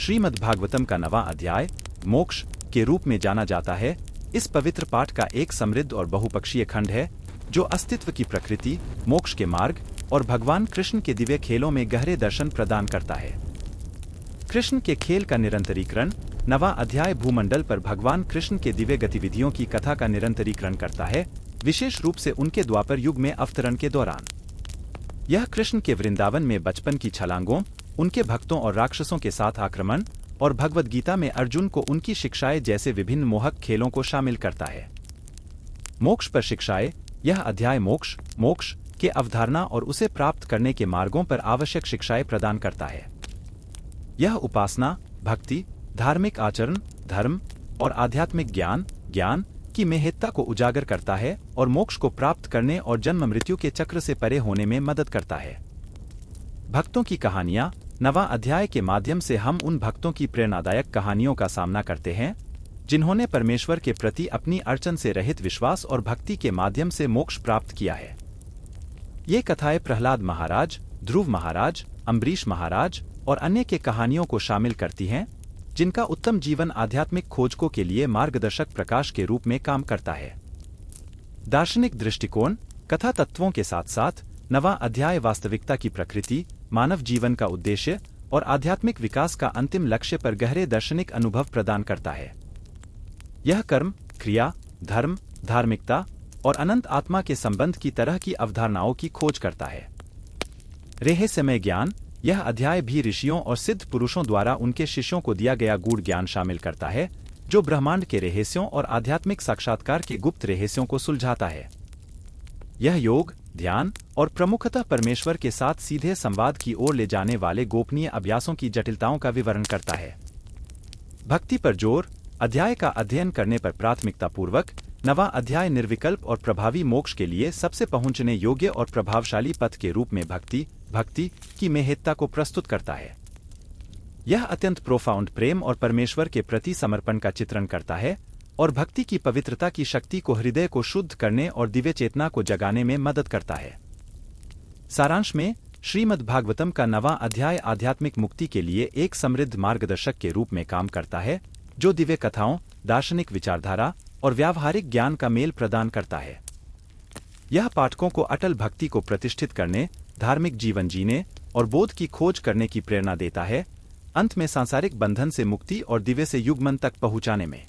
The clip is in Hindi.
श्रीमद् भागवतम का 9वां अध्याय मोक्ष के रूप में जाना जाता है। इस पवित्र पाठ का एक समृद्ध और बहुपक्षीय खंड है जो अस्तित्व की प्रकृति, मोक्ष के मार्ग और भगवान कृष्ण के दिव्य खेलों में गहरे दर्शन प्रदान करता है। कृष्ण के खेल का निरंतरीकरण। 9वां अध्याय भूमंडल पर भगवान कृष्ण के दिव्य गतिविधियों की कथा का निरंतरीकरण करता है, विशेष रूप से उनके द्वापर युग में अवतरण के दौरान। यह कृष्ण के वृंदावन में बचपन की छलांगों, उनके भक्तों और राक्षसों के साथ आक्रमण और भगवद गीता में अर्जुन को उनकी शिक्षाएं जैसे विभिन्न मोहक खेलों को शामिल करता है। मोक्ष पर शिक्षाएं। यह अध्याय मोक्ष के अवधारणा और उसे प्राप्त करने के मार्गों पर आवश्यक शिक्षाएं प्रदान करता है। यह उपासना, भक्ति, धार्मिक आचरण, धर्म और आध्यात्मिक ज्ञान की महत्ता को उजागर करता है और मोक्ष को प्राप्त करने और जन्म मृत्यु के चक्र से परे होने में मदद करता है। भक्तों की कहानियां। 9वां अध्याय के माध्यम से हम उन भक्तों की प्रेरणादायक कहानियों का सामना करते हैं जिन्होंने परमेश्वर के प्रति अपनी अड़चन से रहित विश्वास और भक्ति के माध्यम से मोक्ष प्राप्त किया है। ये कथाएं प्रहलाद महाराज, ध्रुव महाराज, अम्बरीश महाराज और अन्य के कहानियों को शामिल करती हैं, जिनका उत्तम जीवन आध्यात्मिक खोजकों के लिए मार्गदर्शक प्रकाश के रूप में काम करता है। दार्शनिक दृष्टिकोण। कथा तत्वों के साथ साथ 9वां अध्याय वास्तविकता की प्रकृति, मानव जीवन का उद्देश्य और आध्यात्मिक विकास का अंतिम लक्ष्य पर गहरे दार्शनिक अनुभव प्रदान करता है। यह कर्म, क्रिया, धर्म, धार्मिकता और अनंत आत्मा के संबंध की तरह की अवधारणाओं की खोज करता है। रहस्यमय ज्ञान। यह अध्याय भी ऋषियों और सिद्ध पुरुषों द्वारा उनके शिष्यों को दिया गया गूढ़ ज्ञान शामिल करता है, जो ब्रह्मांड के रहस्यों और आध्यात्मिक साक्षात्कार के गुप्त रहस्यों को सुलझाता है। यह योग, ध्यान और प्रमुखतः परमेश्वर के साथ सीधे संवाद की ओर ले जाने वाले गोपनीय अभ्यासों की जटिलताओं का विवरण करता है। भक्ति पर जोर। अध्याय का अध्ययन करने पर प्राथमिकता पूर्वक 9वां अध्याय निर्विकल्प और प्रभावी मोक्ष के लिए सबसे पहुंचने योग्य और प्रभावशाली पथ के रूप में भक्ति की महत्ता को प्रस्तुत करता है। यह अत्यंत प्रोफाउंड प्रेम और परमेश्वर के प्रति समर्पण का चित्रण करता है और भक्ति की पवित्रता की शक्ति को हृदय को शुद्ध करने और दिव्य चेतना को जगाने में मदद करता है। सारांश में, श्रीमद् भागवतम का 9वां अध्याय आध्यात्मिक मुक्ति के लिए एक समृद्ध मार्गदर्शक के रूप में काम करता है, जो दिव्य कथाओं, दार्शनिक विचारधारा और व्यावहारिक ज्ञान का मेल प्रदान करता है। यह पाठकों को अटल भक्ति को प्रतिष्ठित करने, धार्मिक जीवन जीने और बोध की खोज करने की प्रेरणा देता है, अंत में सांसारिक बंधन से मुक्ति और दिव्य से युगमन तक पहुंचाने में।